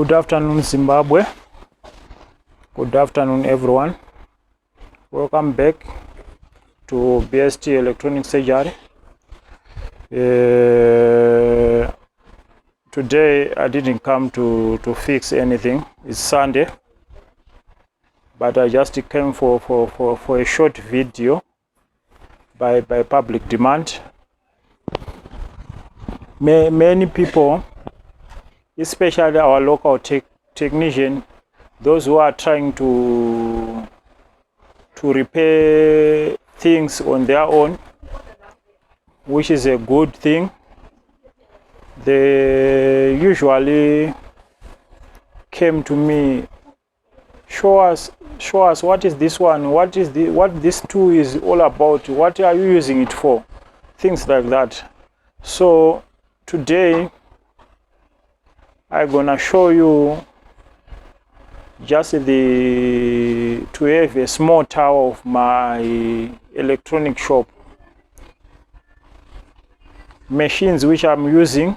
Good afternoon, Zimbabwe. Good afternoon, everyone. Welcome back to BST Electronic Surgery. Today I didn't come to fix anything. It's Sunday, but I just came for a short video by public demand. Many people, especially our local technician, those who are trying to repair things on their own, which is a good thing, they usually came to me, show us what is this one, what this tool is all about, what are you using it for, things like that. So today I'm gonna show you just to have a small tour of my electronic shop, machines which I'm using,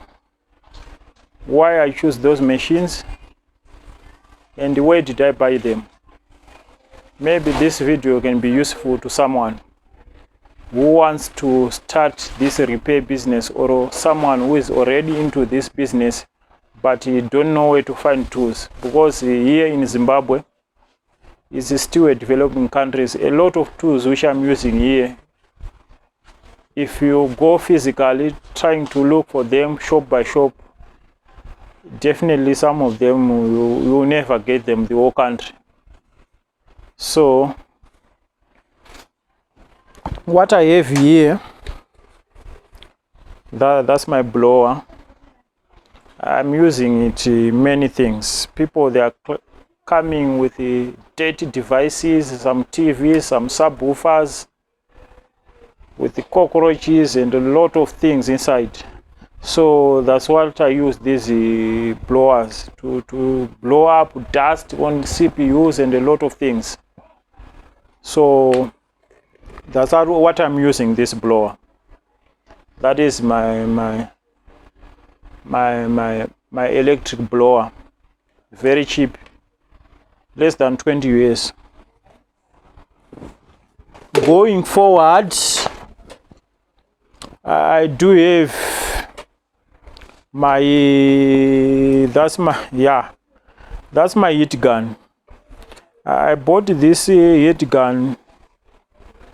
why I choose those machines, and where did I buy them. Maybe this video can be useful to someone who wants to start this repair business, or someone who is already into this business but he don't know where to find tools, because here in Zimbabwe is still a developing country. A lot of tools which I'm using here, if you go physically trying to look for them shop by shop, definitely some of them you will never get them the whole country. So what I have here, that's my blower. I'm using it many things. People, they are coming with dirty devices, some TVs, some subwoofers, with the cockroaches and a lot of things inside. So that's what I use these blowers to blow up dust on CPUs and a lot of things. So that's what I'm using this blower. That is my electric blower, very cheap, less than 20 US. Going forward, I do have that's my heat gun. I bought this heat gun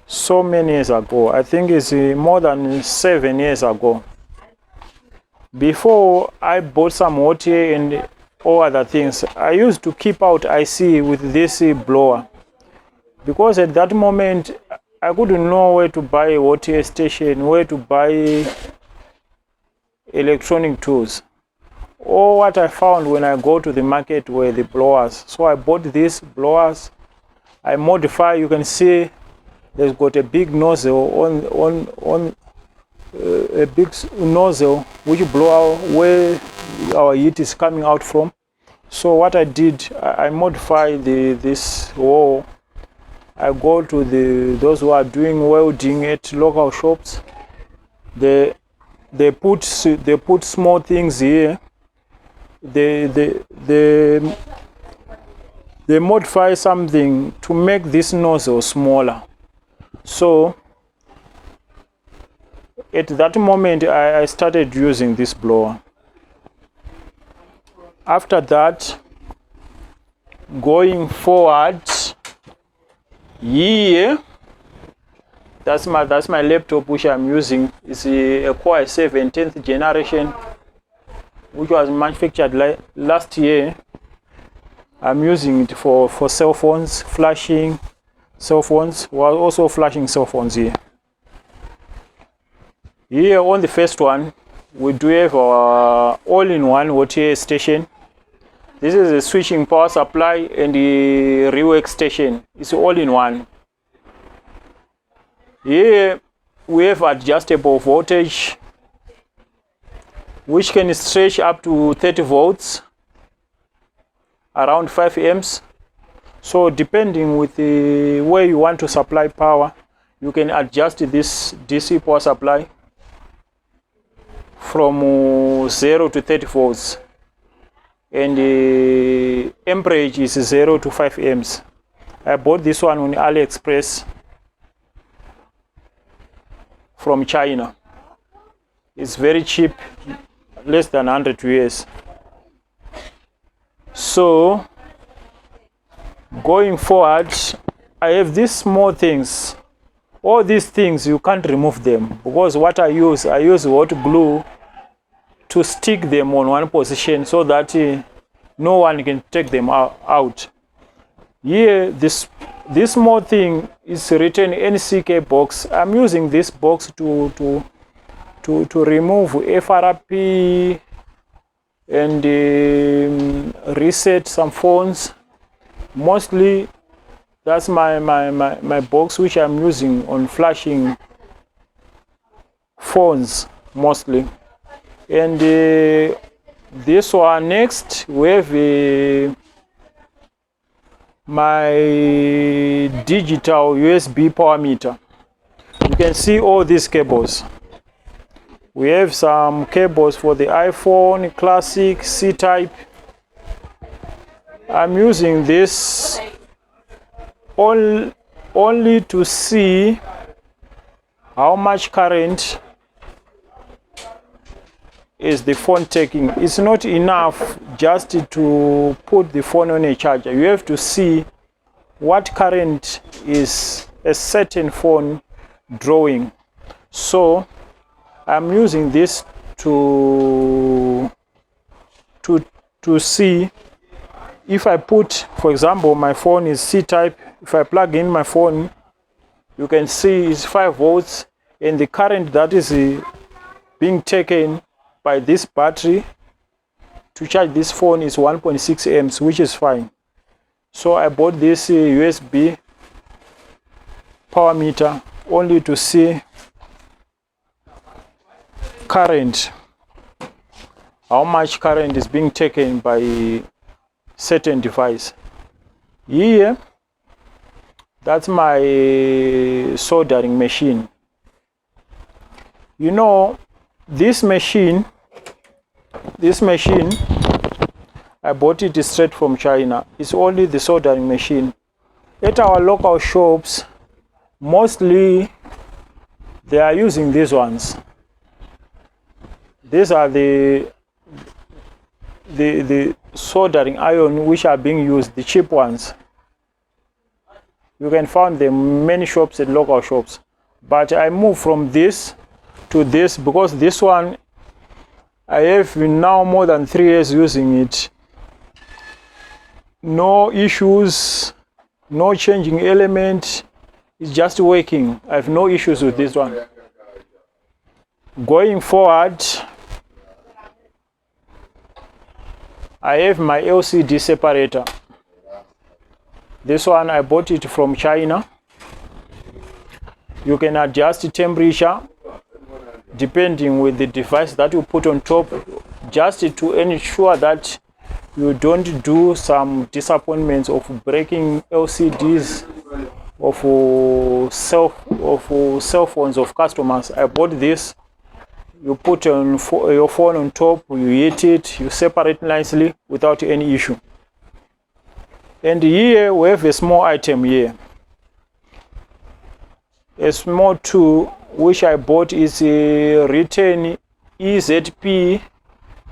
so many years ago. I think it's more than 7 years ago. Before I bought some hot air and all other things, I used to keep out IC with this blower, because at that moment I couldn't know where to buy a hot air station, where to buy electronic tools. All what I found when I go to the market were the blowers. So I bought these blowers. I modify. You can see there's got a big nozzle on a big nozzle which blow out where our heat is coming out from. So what I did, I modified this wall. I go to those who are doing welding at local shops. They put small things here. They modify something to make this nozzle smaller. So at that moment I started using this blower. After that, going forward, here, that's my laptop which I'm using. It's a Core i7 10th generation, which was manufactured last year. I'm using it for cell phones, flashing cell phones, while also flashing cell phones here. Here on the first one, we do have our all-in-one hot air station. This is a switching power supply and the rework station. It's all-in-one. Here we have adjustable voltage, which can stretch up to 30 volts, around 5 amps. So depending with where you want to supply power, you can adjust this DC power supply from 0 to 30 volts. and the amperage is 0 to 5 amps. I bought this one on AliExpress from China. It's very cheap, less than 100 US. So going forward, I have these small things. All these things you can't remove them, because what I use hot glue to stick them on one position so that no one can take them out. Here, this small thing is written NCK box. I'm using this box to remove FRP and reset some phones. Mostly that's my box which I'm using on flashing phones mostly. And this one next, we have my digital USB power meter. You can see all these cables. We have some cables for the iPhone Classic C-type. I'm using this only to see how much current is the phone taking. It's not enough just to put the phone on a charger. You have to see what current is a certain phone drawing. So I'm using this to see if I put, for example, my phone is C-type. If I plug in my phone, you can see it's 5 volts, and the current that is being taken by this battery to charge this phone is 1.6 amps, which is fine. So I bought this USB power meter only to see current, how much current is being taken by certain device. Here, that's my soldering machine. You know, this machine, I bought it straight from China. It's only the soldering machine. At our local shops, mostly they are using these ones. These are the soldering iron which are being used, the cheap ones. You can find them in many shops at local shops. But I moved from this to this because this one I have now more than 3 years using it. No issues, no changing element. It's just working. I have no issues with this one. Going forward, I have my LCD separator. This one I bought it from China. You can adjust the temperature depending with the device that you put on top, just to ensure that you don't do some disappointments of breaking LCDs of cell phones of customers. I bought this. You put your phone on top, you heat it, you separate nicely without any issue. And here we have a small item here. A small tool which I bought is a written EZP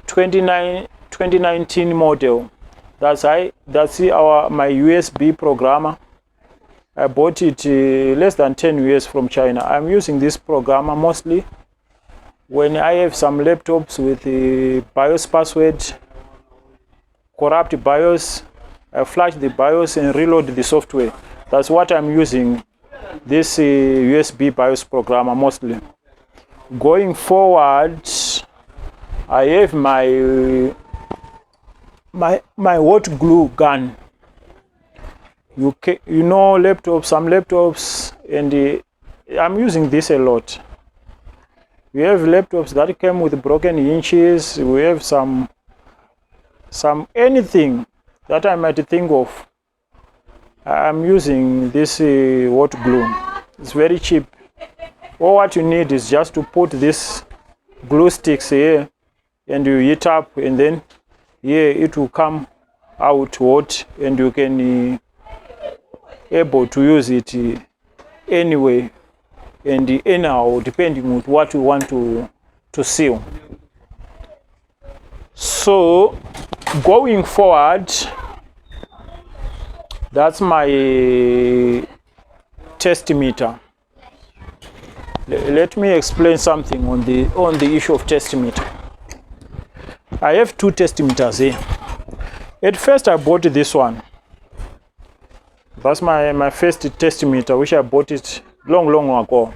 2019 model. That's my USB programmer. I bought it less than 10 years from China. I'm using this programmer mostly when I have some laptops with the BIOS password, corrupt BIOS. I flash the BIOS and reload the software. That's what I'm using this USB BIOS programmer mostly. Going forward, I have my hot glue gun. You know, some laptops, and I'm using this a lot. We have laptops that came with broken hinges. We have some anything that I might think of. I'm using this hot glue. It's very cheap. All what you need is just to put this glue sticks here and you heat up, and then here it will come out hot, and you can able to use it anyway and anyhow, depending on what you want to seal. So going forward, that's my test meter. Let me explain something on the issue of test meter. I have two test meters here. At first I bought this one. That's my first test meter, which I bought it long ago.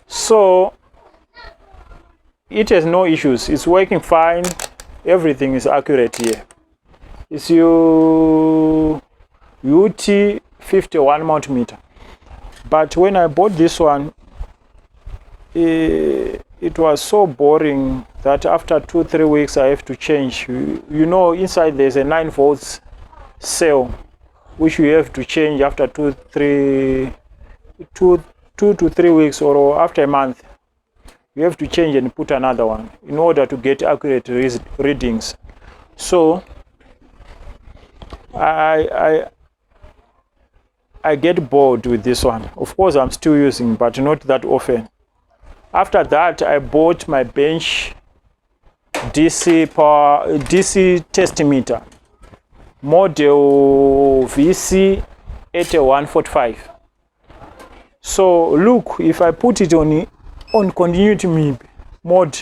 So it has no issues. It's working fine. Everything is accurate here. It's your UT51 multimeter. But when I bought this one, it was so boring that after 2-3 weeks I have to change. You know, inside there's a 9 volts cell, which you have to change after 2 to 3 weeks, or after a month. You have to change and put another one in order to get accurate readings. So I get bored with this one. Of course, I'm still using, but not that often. After that, I bought my bench DC test meter, model VC8145. So look, if I put it on continuity mode,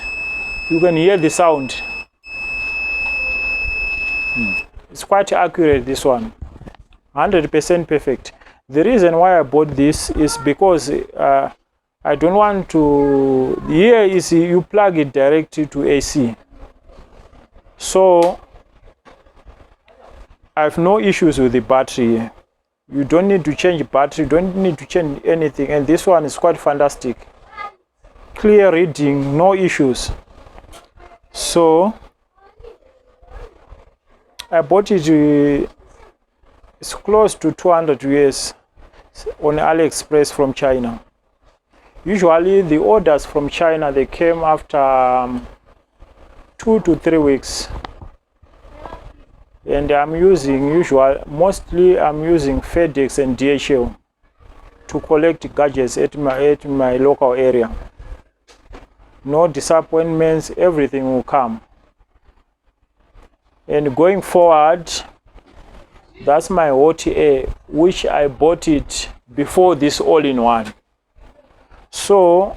you can hear the sound. It's quite accurate, this one, 100% perfect. The reason why I bought this is because I don't want to, here is you plug it directly to AC. So I have no issues with the battery. You don't need to change battery, don't need to change anything, and this one is quite fantastic. Clear reading, no issues. So I bought it, it's close to 200 US on AliExpress from China. Usually the orders from China, they came after 2 to 3 weeks. And I'm using mostly I'm using FedEx and DHL to collect gadgets at my local area. No disappointments, everything will come. And going forward, that's my hot air, which I bought it before this all-in-one. So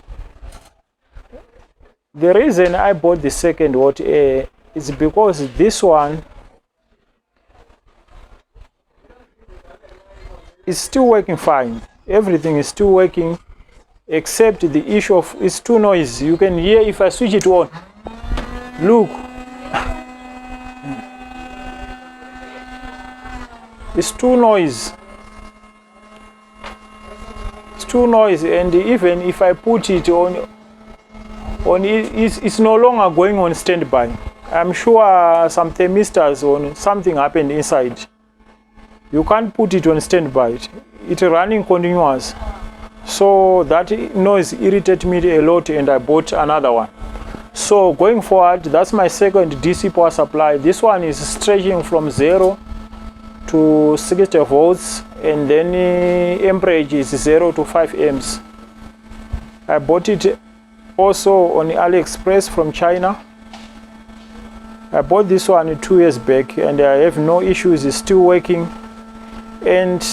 the reason I bought the second hot air is because this one is still working fine. Everything is still working, except the issue of it's too noisy. You can hear if I switch it on. Look, it's too noisy. It's too noisy, and even if I put it on it's no longer going on standby. I'm sure some thermistors or something happened inside. You can't put it on standby. It's running continuous. So that noise irritated me a lot, and I bought another one. So going forward, that's my second DC power supply. This one is stretching from 0 to 60 volts, and then amperage is 0 to 5 amps. I bought it also on AliExpress from China. I bought this one 2 years back, and I have no issues. It's still working. And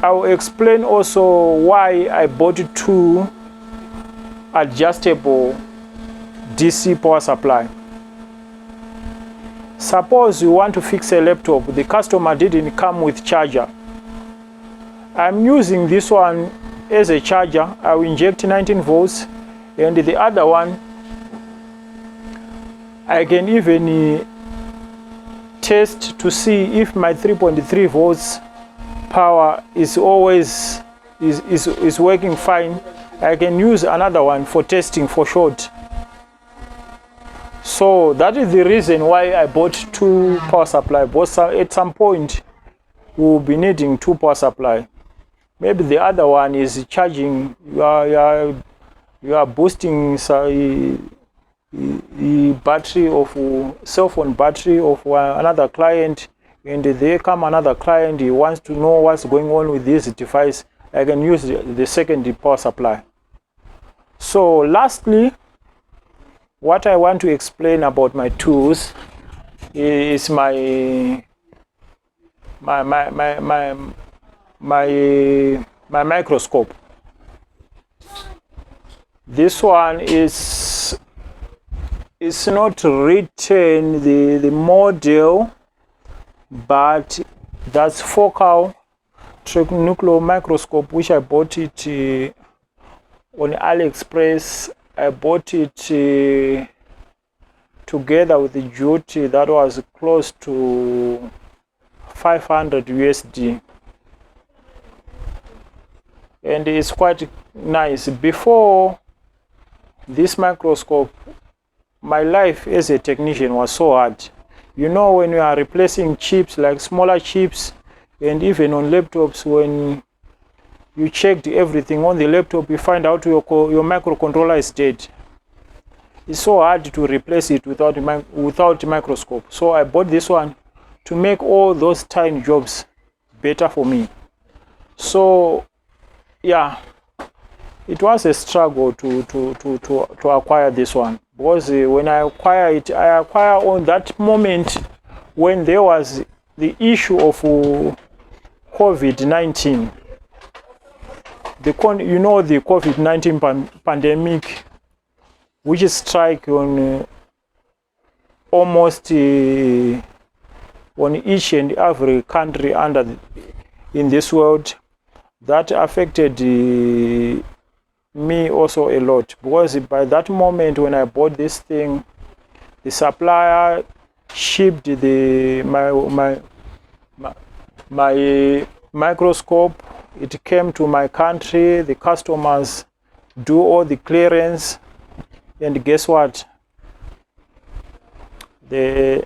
I'll explain also why I bought 2 adjustable DC power supply. Suppose you want to fix a laptop, the customer didn't come with charger. I'm using this one as a charger. I will inject 19 volts, and the other one I can even test to see if my 3.3 volts power is always is working fine. I can use another one for testing for short. So that is the reason why I bought 2 power supply. But at some point we'll be needing 2 power supply. Maybe the other one is charging, you are boosting battery of cell phone battery of another client, and there come another client, he wants to know what's going on with this device, I can use the secondary power supply. So lastly, what I want to explain about my tools is my microscope. This one is not written the model, but that's focal nuclear microscope, which I bought it on AliExpress. I bought it together with the duty that was close to 500 USD, and it's quite nice. Before this microscope, my life as a technician was so hard. You know, when you are replacing chips, like smaller chips, and even on laptops, when you checked everything on the laptop, you find out your microcontroller is dead. It's so hard to replace it without microscope. So I bought this one to make all those tiny jobs better for me. So yeah, it was a struggle to acquire this one, because when I acquire it, I acquire on that moment when there was the issue of COVID-19. You know, the COVID-19 pandemic, which is strike on almost on each and every country in this world. That affected me also a lot, because by that moment when I bought this thing, the supplier shipped my microscope. It came to my country, the customers do all the clearance, and guess what? They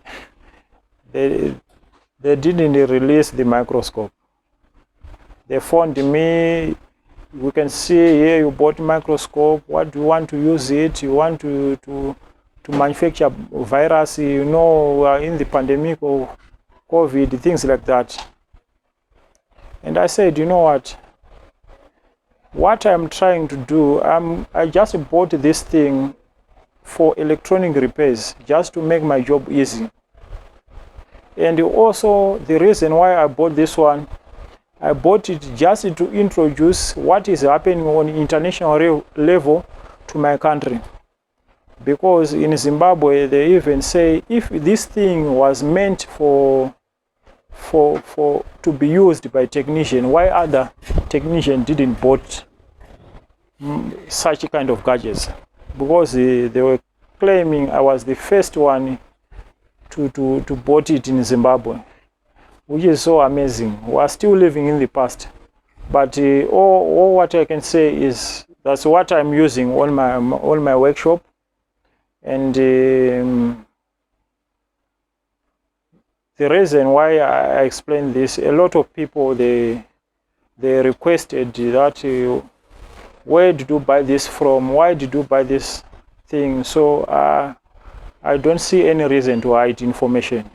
didn't release the microscope. They phoned me. We can see here you bought microscope. What do you want to use it? You want to manufacture virus? You know, in the pandemic of COVID, things like that. And I said, you know what I'm trying to do, I just bought this thing for electronic repairs, just to make my job easy. And also the reason why I bought this one, I bought it just to introduce what is happening on international level to my country. Because in Zimbabwe, they even say if this thing was meant to be used by technician, why other technician didn't bought such kind of gadgets? Because they were claiming I was the first one to bought it in Zimbabwe, which is so amazing. We are still living in the past, but all what I can say is that's what I'm using on my workshop. And the reason why I explain this, a lot of people they requested that where did you buy this from? Why did you buy this thing? So I don't see any reason to hide information,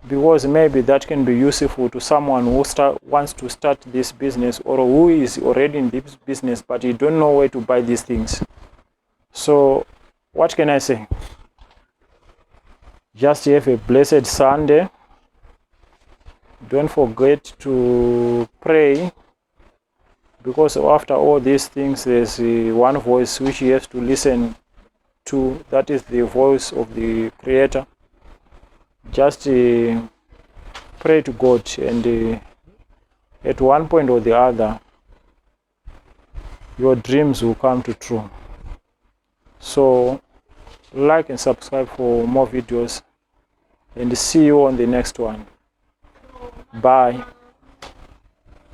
because maybe that can be useful to someone who wants to start this business, or who is already in this business but you don't know where to buy these things. So what can I say? Just have a blessed Sunday. Don't forget to pray, because after all these things there's one voice which you have to listen to, that is the voice of the Creator. Just pray to God, and at one point or the other your dreams will come to true. So like and subscribe for more videos, and see you on the next one. Bye.